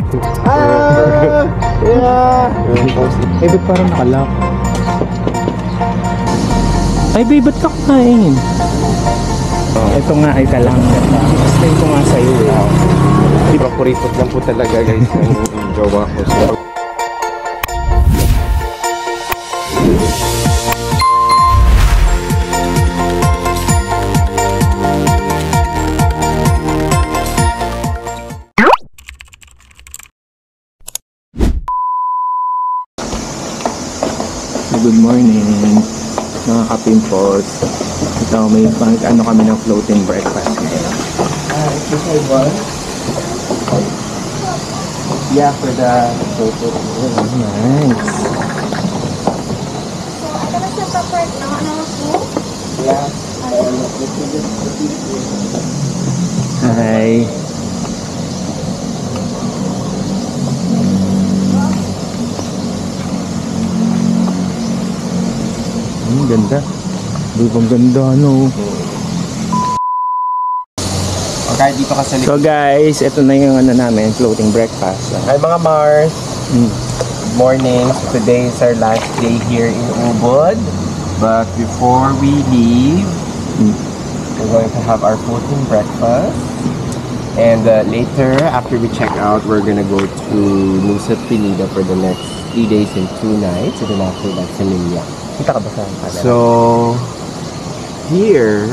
Yeah! Eh, ba't parang nakalak? Ay, babe, ba't ka kumain? Ito nga ay kalangga. Explain ko nga sa'yo eh. Sobrang kuripot lang po talaga guys ng jowa ko. So, good morning mga ka-pimples. Ito may ano kami ng floating breakfast ngayon. this one? Yeah, for the photo. Nice. Yeah. Hi. Ganda. Ang ganda, no? Okay, dito ka sa likod. So guys, ito na yung ano namin, floating breakfast. Hi mga Mars! Good morning. So today is our last day here in Ubud. But before we leave, we're going to have our floating breakfast. And later, after we check out, we're gonna go to Nusa Penida for the next 3 days and 2 nights. And then after that, Semilia. Kita ka ba sa camera? So, here,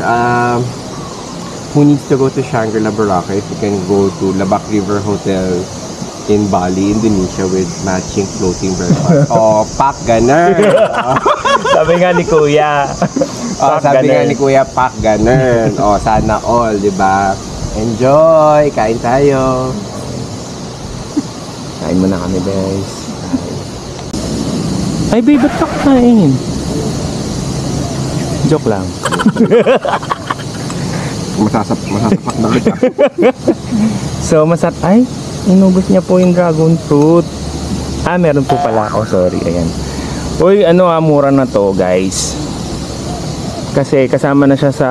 who needs to go to Shangri-La Boracay, if you can go to Labak River Hotel in Bali, Indonesia with matching floating breakfast. Oh, pak ganun. Sabi nga ni Kuya. Sabi nga ni Kuya, pak ganun. Oh, sana all, di ba? Enjoy! Kain tayo! Kain muna kami, guys. Ay, babe, ba't ka kain? Joke lang. Masasapak na kita. So, ay, inubos niya po yung dragon fruit. Ah, meron po pala. Oh, sorry. Ayan. Uy, ano mura na to, guys. Kasi kasama na siya sa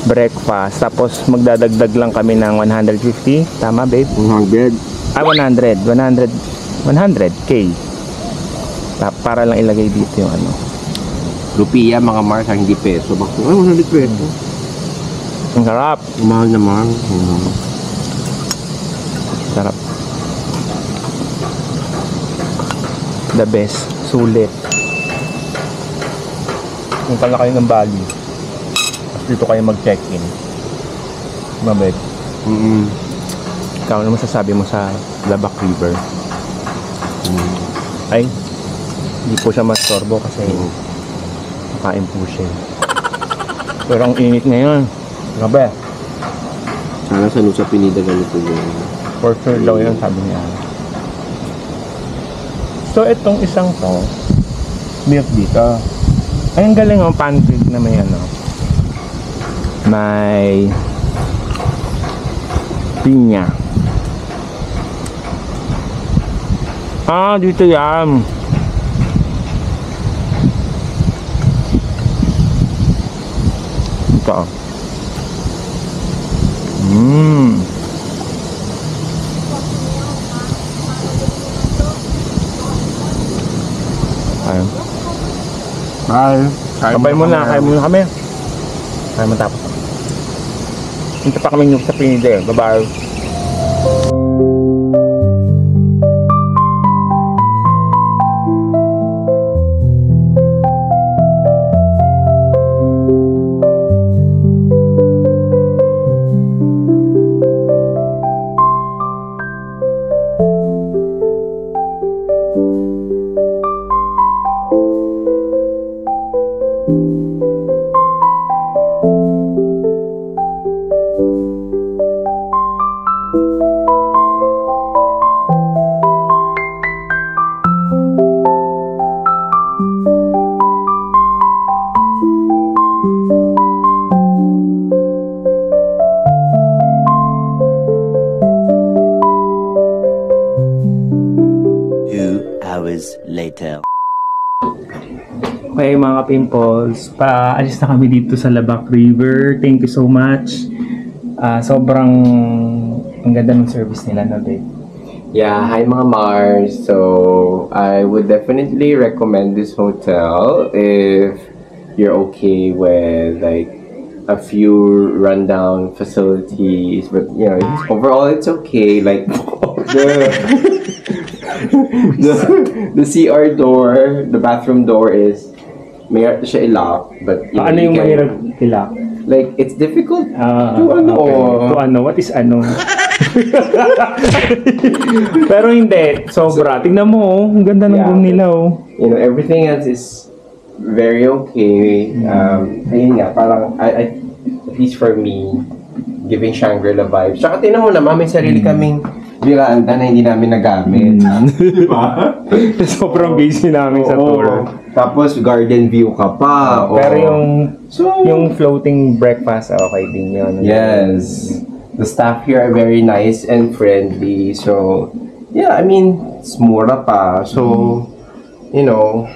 breakfast. Tapos, magdadagdag lang kami ng 150. Tama, babe? 100. Ah, 100K. Para lang ilagay dito yung ano. Rupiya, mga Mars, hindi peso. Bakit? Ay, 100 peso. Ang sarap. Mahal naman. Sarap. The best. Sulit. Kung pala kayo ng Bali, dito kayo mag-check-in. Mabait. Ikaw ano masasabi mo sa Labak River? Ay, hindi po siya mastorbo kasi makain po siya. Pero ang init ngayon. Grabe. Sana sa Nusa Penida ganito yun. For sure daw yun, sabi niya. So, itong isang to, milk dito. Ay, ang galing ang pancake na may ano. May pinya. Ah, dito yan. Ito. Ayun. Sabay mo na, kain muna kami. Kain mo tapos. Hinta pa kami sa Penida. Bye-bye. later. Okay mga pimples, paalis na kami dito sa Labak River. Thank you so much. Sobrang ang ganda ng service nila na babe. Yeah, hi mga Mars. So, I would definitely recommend this hotel if you're okay with like a few rundown facilities, but you know, overall it's okay. Like the CR door, the bathroom door is mahirap na siya i-lock, but you know, Paano you yung can- mahirap kilak? Like, it's difficult to To ano? What is ano? Pero hindi. Sobra. Tingnan mo, oh. Ang ganda ng Yeah. room nila, oh. You know, everything else is very okay. Ayun nga, parang, at least for me, giving Shangri-La vibes. Tsaka tinan mo naman, may sarili kaming veranda na hindi namin nagamit. Diba? Sobrang busy namin sa Oo. tour. Tapos, garden view ka pa. Pero Oo. yung yung floating breakfast, okay din yun. Yes. The staff here are very nice and friendly. So, yeah, I mean, it's mura pa. So, you know,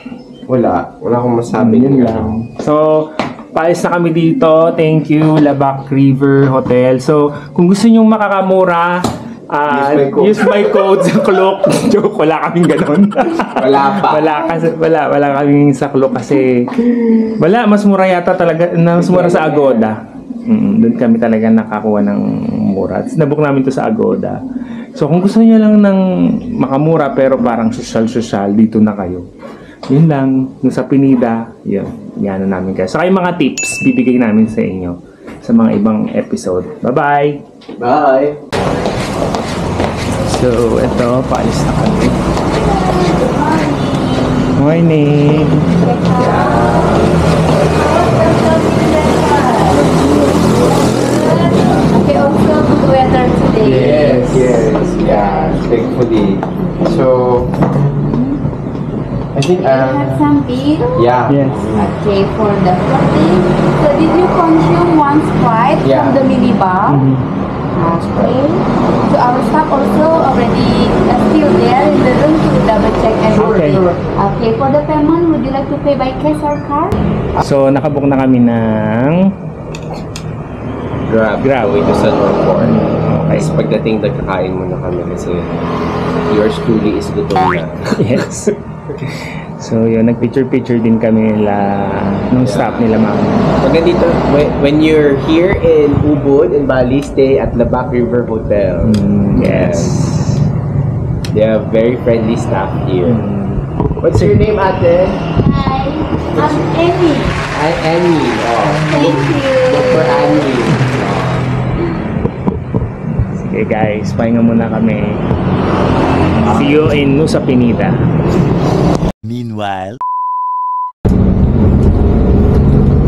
wala akong masabi. Yun lang. So, paalis na kami dito. Thank you, Labac River Hotel. So, kung gusto nyo makakamura, use my code sa Klook. Joke, wala kaming ganun. Wala pa. Wala kaming sa Klook kasi mas mura yata talaga, mas mura sa Agoda. Doon kami talaga nakakuha ng mura. Nabook namin to sa Agoda. So kung gusto niyo lang ng makamura pero parang social dito na kayo. Yun lang, sa Pinida, yun. Yan na namin kayo. So yung mga tips bibigay namin sa inyo sa mga ibang episode. Bye-bye! Bye! So, ito, paalis na kami. Morning! Okay, also good weather today. Yeah, thankfully. So, I think, You have some beer? yeah. Yes. Okay, for the floating. So did you consume one Sprite Yeah. from the minibar? Okay. So our staff also already still there in the room to double check everything. Sure. Okay, for the payment, would you like to pay by cash or card? So, nakabook na kami ng Grab. Grab. Way to San Juan. Okay. Tapos pagdating, nagkakain muna kami kasi yours truly is gutom na. Yes. So, yun, nagpicture-picture din kami nila nung staff nila, ma'am. Pag nandito, when you're here in Ubud, in Bali, stay at Labac River Hotel. Yes. They have very friendly staff here. What's your name, ate? Hi, I'm Amy. Hi, Annie. Oh. Thank you. Look for Annie. Sige guys, pahinga muna kami. See you in Nusa Penida. Meanwhile,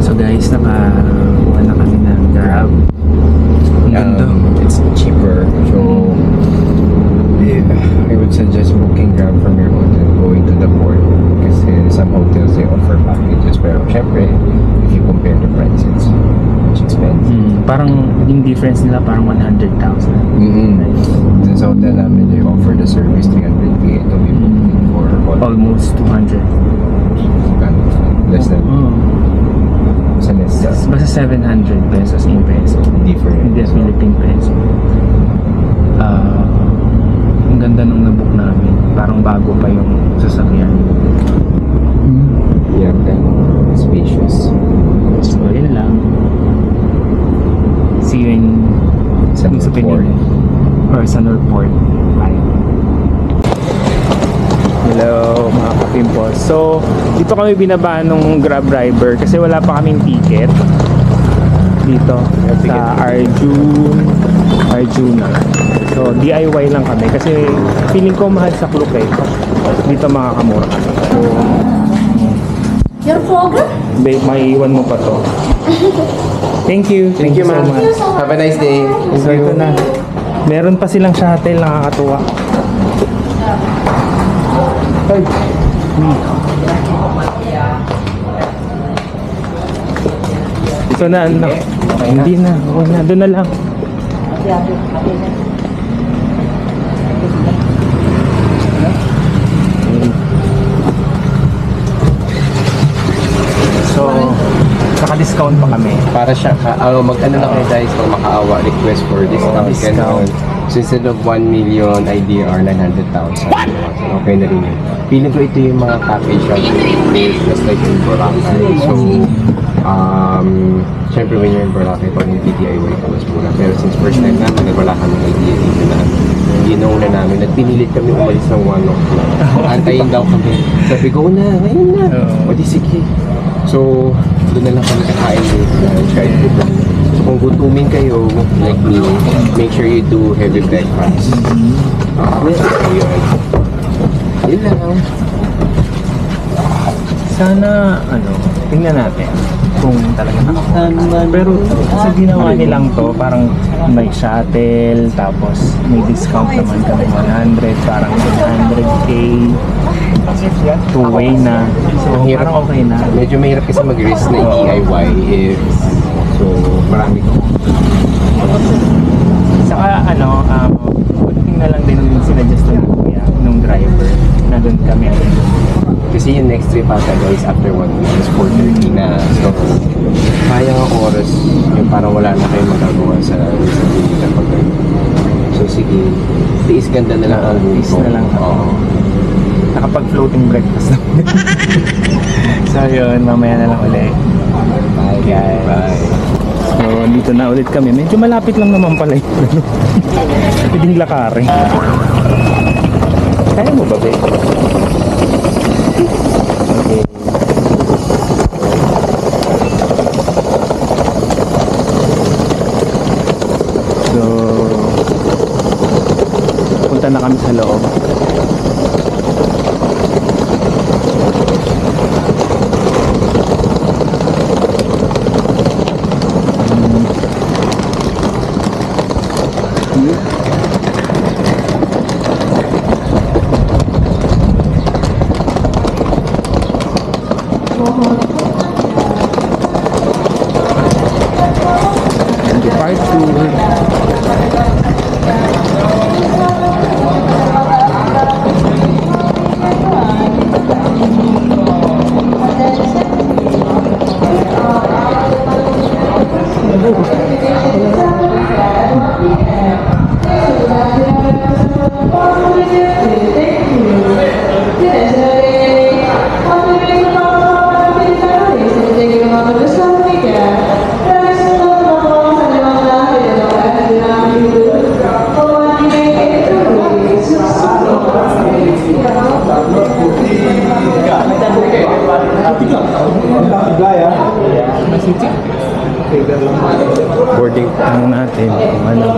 So guys, nakakuha na kami ng Grab. Ang ganda. It's cheaper. So, I would suggest booking Grab from your hotel going to the port. Kasi some hotels, they offer packages. Pero syempre, if you compare the prices, it's expensive. Parang yung difference nila parang 100,000. Dun sa hotel namin, they offer the service 300K. Ito we booked it for Almost 200. less than sa Nesta. Basta 700 pesos in peso. Different. Hindi Philippine peso. Ang ganda nung nabook namin. Parang bago pa yung sasakyan. Yeah, then spacious. So, yun lang. See you in Sa Nusa port. Penida. Or sa Northport. Bye. Hello mga kapimpos. So, dito kami binaba nung Grab driver kasi wala pa kaming ticket. Dito sa Arjuna. So, DIY lang kami kasi feeling ko mahal sa Klook eh. Dito makakamura kami. So, Your program? babe, maiiwan mo pa to. Thank you. Thank you, so ma'am. much. Have a nice day. So, ito na. Meron pa silang shuttle, nakakatuwa. Ay. Ito na, anak. Hindi na. Okay na. Doon na lang. So, naka-discount pa kami. Para siya, mag-ano na kayo guys, pag makaawa, request for discount. Discount. Ganun. So instead of 1 million IDR, 900,000. Okay na rin yun. Feeling ko ito yung mga package just like in Boracay. So, syempre when you're in Boracay, pag yung DIY ka mas mura. Pero since first time namin, wala kaming idea dito na ginaw na namin at pinilit kami umalis ng 1 o'clock. Antayin daw kami. Sabi ko na, ngayon na. O di sige. So, doon na lang kami kakain dito na try to do. So kung gutumin kayo, like me, make sure you do heavy breakfast. Yun. Yun lang. Sana, tingnan natin kung talaga nakakita. Pero sa ginawa nilang to, parang may shuttle, tapos may discount naman kami 100, parang 100K. Two-way na. So, parang okay na. Medyo mahirap kasi mag-risk na DIY if so marami ko. Saka pagdating na lang din yung sinadjust ng kuya, nung driver, na doon kami. Kasi yung next trip ata guys after 1 week is 4:30 na. So, kaya ang oras yung parang wala na kayong magagawa sa kapag so sige, tiis ganda na lang ang tiis na lang. Nakapag-floating breakfast na. So yun, mamaya na lang ulit. Bye guys. Bye. So dito na ulit kami. Medyo malapit lang naman pala yun. Pwedeng lakarin. Kaya mo ba, babe? Okay. So punta na kami sa loob. Boarding natin kung ano.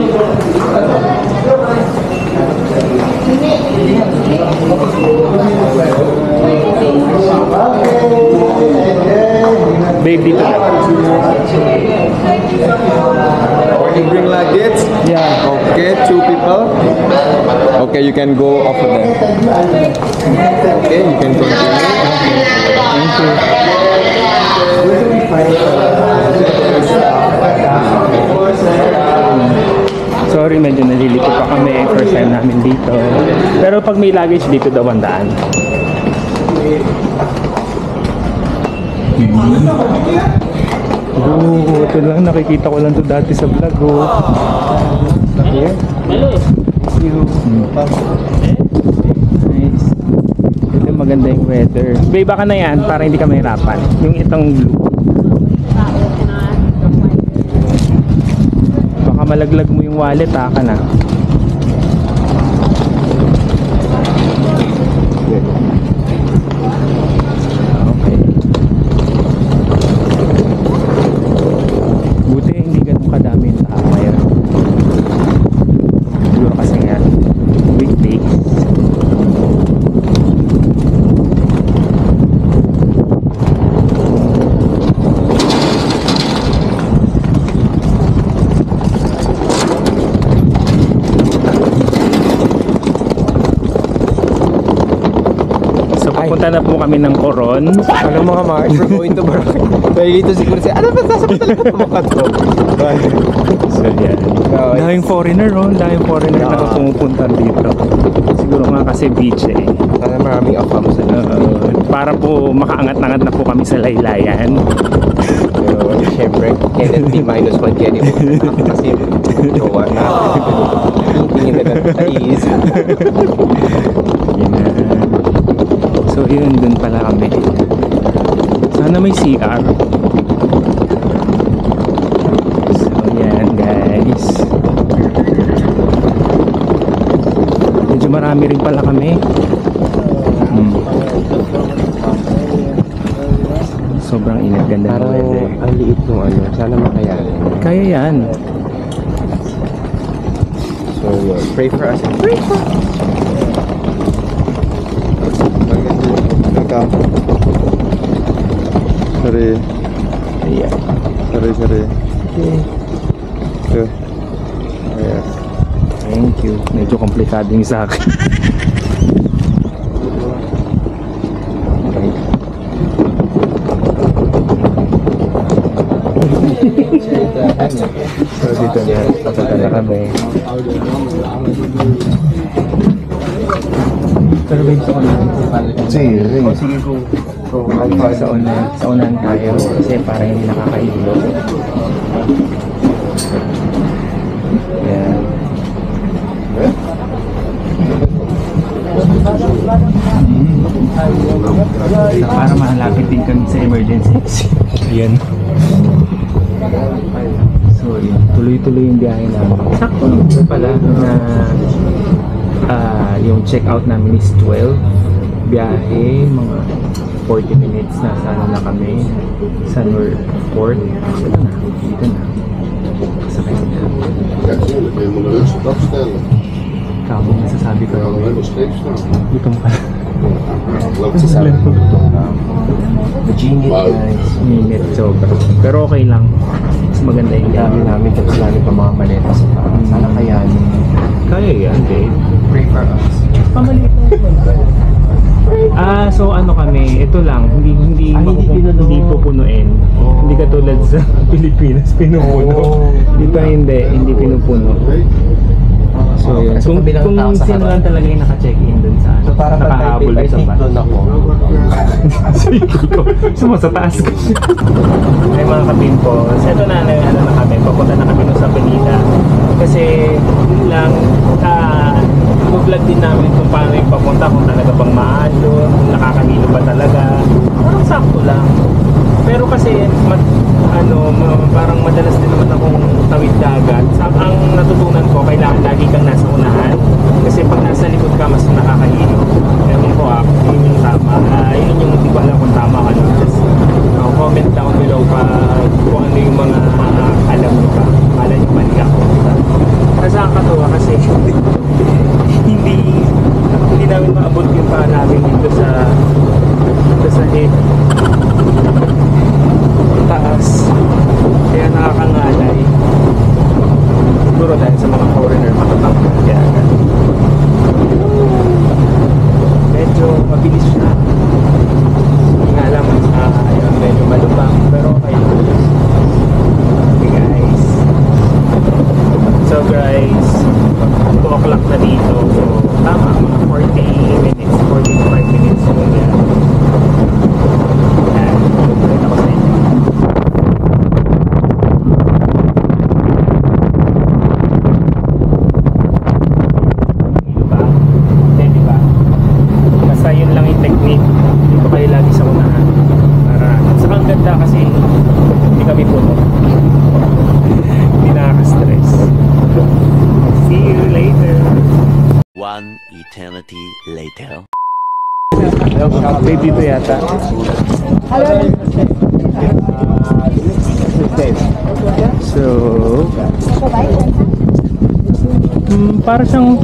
Babe, dito na. You bring luggage? Yeah. Okay, 2 people. Okay, you can go off of them. Okay, you can continue. Thank you. Sorry, medyo nalilito pa kami. First time namin dito. Pero pag may luggage dito daw ang daan. Oh, ito lang. Nakikita ko lang to dati sa vlog. Oh. Here? Thank you. Nice. Ito maganda yung weather. Babe, baka na yan para hindi ka mahirapan. Yung itong blue. Baka malaglag mo yung wallet, ka na. Okay. Buti hindi ganun kadami yung tao ngayon. Siguro kasi nga weekdays. Punta na po kami ng Coron. Alam mga Mark, we're going to Boracay. Dahil dito siguro siya, ano ba nasa talaga tumakat ko? So yan. Daming foreigner, daming foreigner na pumupunta dito. Siguro nga kasi beach eh. Sana maraming afam sa Para po makaangat-angat na po kami sa laylayan. Pero syempre, cannot be -1 Kenny mo. Kasi jowa na. tingin na tatais. Yan na. So yun, dun pala kami. Sana may CR. So yan guys. Medyo marami rin pala kami. Sobrang init, ganda ng Parang weather. ang liit nung ano. Sana makayanin. Kaya yan. So, pray for us. Pray for us. Welcome. Sorry. Yeah. Sorry. Okay. Good. Yes. Thank you. Medyo komplikado yung sa akin. So dito na papunta na kami. Pero ba sa unahan? Sige po. Sa unahan tayo kasi para hindi nakakailo. Yan. Para mahalapit din kami sa emergency exit. Ayan. So yun, tuloy-tuloy yung biyahe namin. Sakto lang pala na yung check-out namin is 12. Biyahe, mga 40 minutes na sana na kami sa Northport. Ito na, dito na. Sakay na. Ja, tuurlijk. Je moet een rustig dag stellen. Kamo, masasabi ko. Ja, dan hebben we steeds staan. Gutom pala. Loopt het aan. The genie guys. Minute sobra. Pero okay lang. Mas maganda yung Dami namin tapos lalo pa mga maleta sa taas. Sana kayanin. Kaya yan, Dave. Pray for us. So ano kami, ito lang, hindi pupunuin. Oh. Hindi katulad sa Pilipinas pinupuno. Oh. Dito hindi pinupuno. So yun, Kasi kung kabilang tao sa sino harap. lang talaga yung naka-check-in dun sa So para pag nakahabol I dun sa think bus. doon ako. Sige ko, sa taas ko. Ay mga kabimpo, ito na kami, papunta na kami sa Benita. Kasi yun lang, vlog din namin kung paano yung papunta, kung talaga bang maalo, kung nakakanilo ba talaga. Parang sakto lang. Pero kasi parang madalas din naman akong tawid dagat. Ang natutunan ko, kailangan lagi kang nasa unahan. Kasi pag nasa likod ka, mas nakakahilo. Ewan ko yun yung tama. Yun yung hindi ko alam kung tama ka. Just comment down below pa kung ano yung mga alam mo pa. Alam yung mali ako. Kasi nakakatuwa kasi hindi namin maabot yung paa namin dito sa head. Taas. Kaya nakakangalay. Siguro dahil sa mga foreigner matatapos kaya agad. Medyo mabilis siya. Hindi nga alam, ayun, medyo malubang, pero okay. Okay guys. So guys, 2 o'clock na dito. So tama, mga 40 minutes, 45 minutes na yan. Yan, balik ako sa inyo. Diba? Diba? Basta yun lang yung technique. Dito kayo lagi sa unahan. Para, at saka ang ganda kasi hindi kami puno. Hindi nakaka-stress. See you later. One eternity later. Okay, dito yata. So, para siyang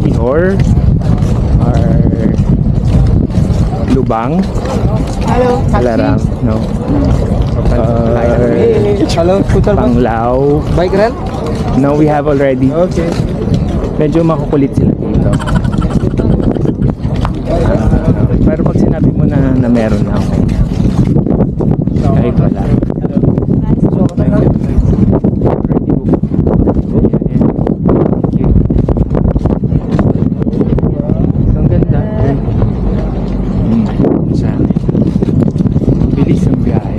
Bihor or Lubang. Alarang, no? Hello, total ba? Panglao. Bike rent? No, we have already. Okay. Medyo makukulit sila dito. Pero pag sinabi mo na meron na ako, kahit wala. Ang ganda. Bilis ang biyahe.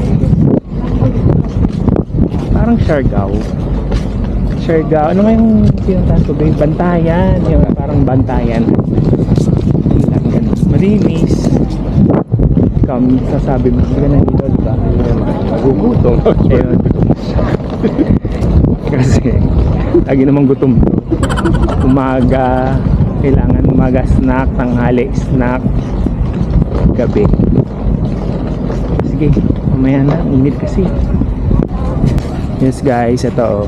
Parang Siargao. Siargao. Ano nga yung pinuntahan ko ba? Yung Bantayan. Yung parang Bantayan. Yun lang, ganun. Malinis. Ikaw, sasabi mo, hindi ka nandito, diba? Magugutom. Ayun. Kasi, lagi namang gutom to. Umaga, kailangan umaga snack, tanghali snack, gabi. Sige, mamaya na, init kasi. Yes guys, ito oh.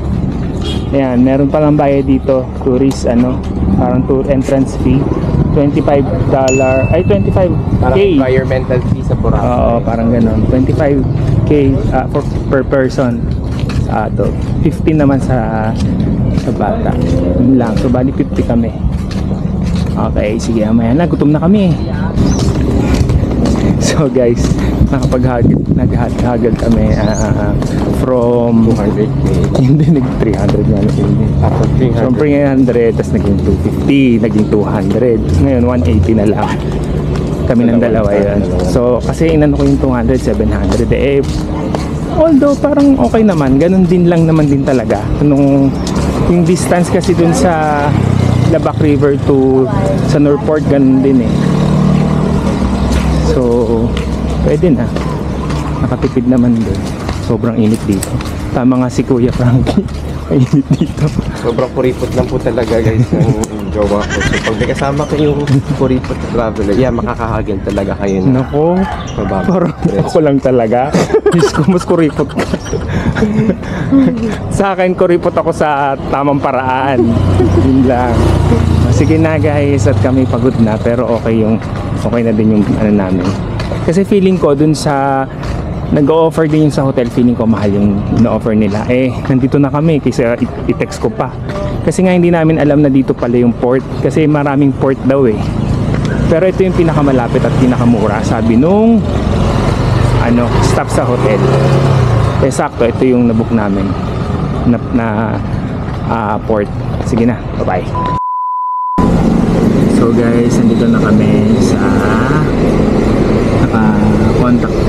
Ayan, meron palang bayad dito, tourist ano, parang tour entrance fee. $25, ay 25K. Parang environmental fee sa Boracay. Oo, parang gano'n. 25K per person sa adult. 15 naman sa bata. Yun lang. So, bali 50 kami. Okay, sige. Mamaya na. Gutom na kami. So, guys, naghagad kami from 200K. hindi, nag-300 nga lang. After 300. From 300, tapos naging 250, naging 200. Ngayon, 180 na lang. Kami ng dalawa yun. So, kasi inano ko yung 200, 700. Eh, although parang okay naman, ganun din lang naman din talaga. Yung distance kasi dun sa Labac River to sa Northport, ganun din eh. So, pwede na. Nakatipid naman din. Sobrang init dito. Tama nga si Kuya Frankie. Init dito. Sobrang kuripot lang po talaga guys ng jowa ko. So pag may kasama ko yung kuripot na traveler, yeah, makakahagin talaga kayo na Nako, mababa. parang ako lang talaga. Diyos ko, mas kuripot ka. Sa akin, kuripot ako sa tamang paraan. Yun lang. Sige na guys, at kami pagod na. Pero okay na din yung ano namin. Kasi feeling ko dun sa nag-o-offer din yung sa hotel, feeling ko mahal yung ino-offer nila. Eh, nandito na kami kaysa i-text ko pa. Kasi nga hindi namin alam na dito pala yung port. Kasi maraming port daw eh. Pero ito yung pinakamalapit at pinakamura. Sabi nung stop sa hotel. Eh, sakto, ito yung nabook namin na port. Sige na, bye-bye. So guys, nandito na kami sa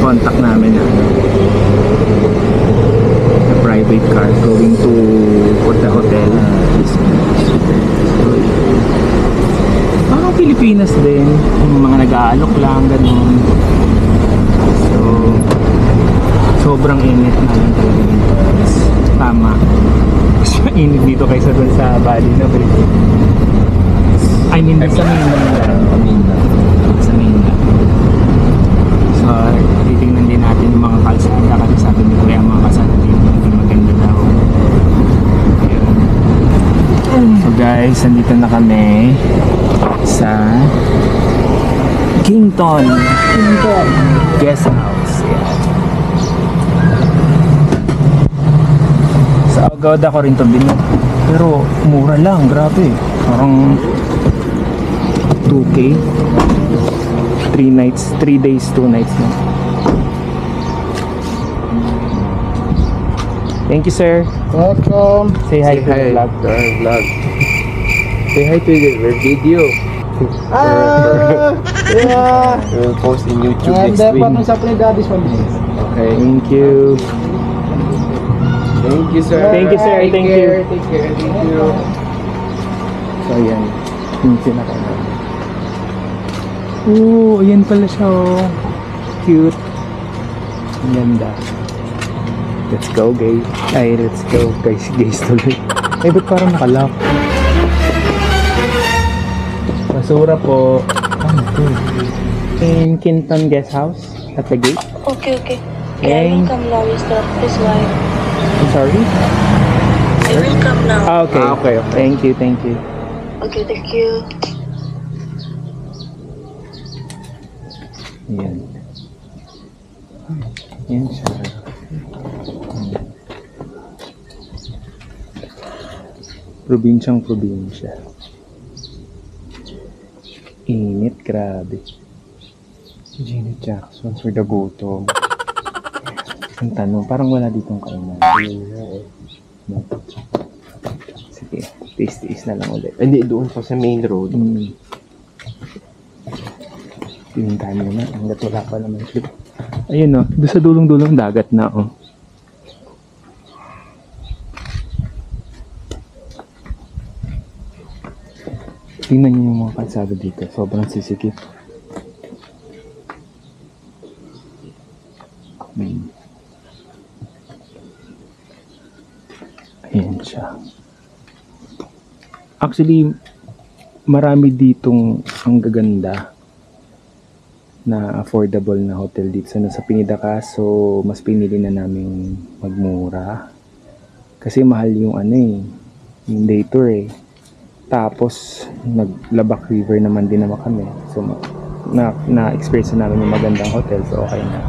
contact namin na private car going to the hotel. Parang Pilipinas din, yung mga nag-aalok lang, ganun. So, sobrang init na lang talaga dito. Tama. Mas mainit dito kaysa dun sa Bali na I mean, sa mainland. Sa mainland. So, titingnan din natin yung mga kalsada kasi sabi ni Kuya mga kalsada dito hindi maganda daw. Ayun. So guys, nandito na kami sa Kington Guest House. Yan. Sa Agoda ko rin to binok. Pero mura lang, grabe. Parang 2K 3 days, 2 nights na. Thank you, sir. Welcome. Say hi to the vlog. to our vlog. Say hi to our video. Yeah. We'll post in YouTube And next week. supply daddy's one minute. Okay. Thank you. Thank you, sir. Thank you, sir. Take Thank care. you. Take care. Thank you. So, ayan. Yung sinaka namin. Oh, ayan pala siya, oh. Cute. Ang ganda. Let's go, guys. Ay, let's go, guys. Guys, tuloy. Eh, ba't parang nakalock? Basura po. Ano to? In Kinton Guest House at the gate. Okay. Okay. I will come now, Mr. Please wait. I'm sorry? I will come now. Okay. Okay. Thank you. Okay, thank you. Ayan. Ayan siya. Probinsyang-probinsya. Init, grabe. Janet Jackson for the gutom. Ang tanong, parang wala ditong kainan. Sige, tiis-tiis na lang ulit. Hindi, doon pa sa main road. Yung time na, hanggat wala pa naman siya. Ayun o, doon sa dulong-dulong dagat na o. Tingnan niyo yung mga kalsada dito. Sobrang sisikip. Ayan siya. Actually, marami ditong ang gaganda na affordable na hotel dito sa Pinida, so mas pinili na namin magmura kasi mahal yung yung day tour tapos naglabak river naman din naman kami, so na-experience na namin yung magandang hotel, so okay na.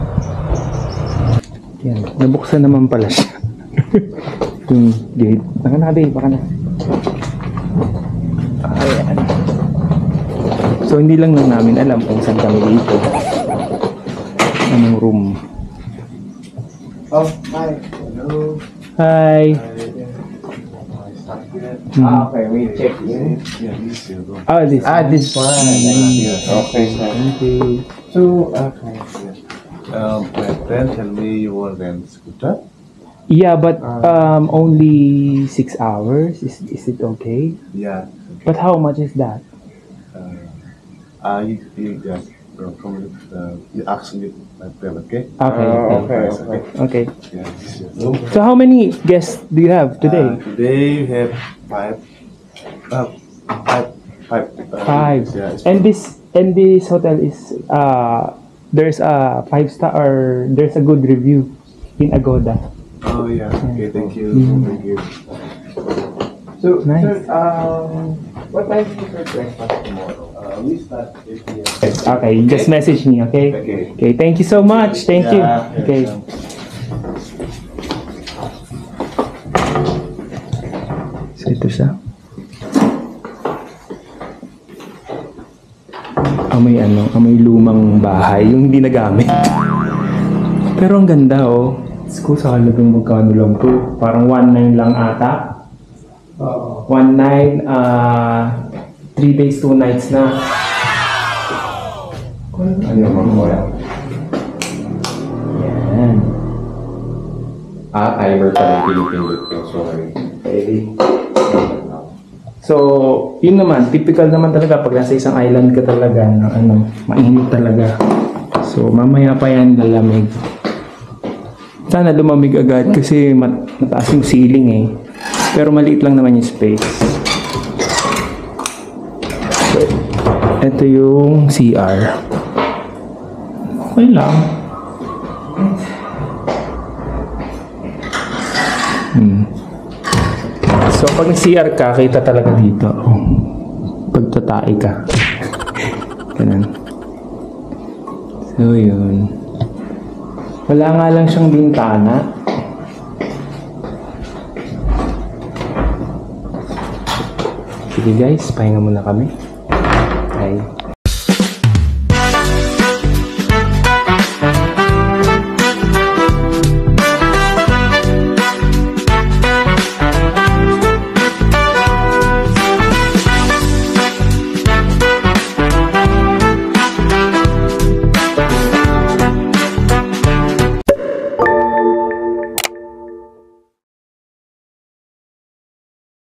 Yan, nabuksan naman pala siya. Yung gate, baka na. Ayan. So hindi lang namin alam kung saan kami dito. Anong room. Oh, hi. Hello. Hi. Okay, we check in. This one. Okay, sir. Thank you. So, okay. My friend tell me you will rent scooter. Yeah, but only 6 hours. Is it okay? Yeah. But how much is that? You just you ask me my friend, okay? Okay. Yeah, this is your room. So how many guests do you have today? Today we have five. Five. Yeah, it's And this hotel is there's a 5-star or there's a good review in Agoda. Oh yeah. Okay. Thank you. Thank you. So, Nice. sir, what time do you for breakfast tomorrow? We start 8 p.m. Okay, just message me, okay? Okay, thank you so much. Thank you. Yeah, Okay. So ito siya. Amoy lumang bahay, yung hindi nagamit. Pero ang ganda oh. Ko sa halagang magkano lang to. Parang 1.9 lang ata. 1.9, 3 days, 2 nights na. Ano naman mo yan? Yan. Timer pa ng Philippine ko, sorry. Okay. So, yun naman, typical naman talaga pag nasa isang island ka talaga, mainit talaga. So, mamaya pa yan lalamig. Sana lumamig agad kasi mataas yung ceiling Pero maliit lang naman yung space. So, ito yung CR. Okay lang. So, pag nag-CR ka, kita talaga dito. Pagtatae ka. Ganun. So, yun. Wala nga lang siyang bintana. Sige guys, pahinga muna kami.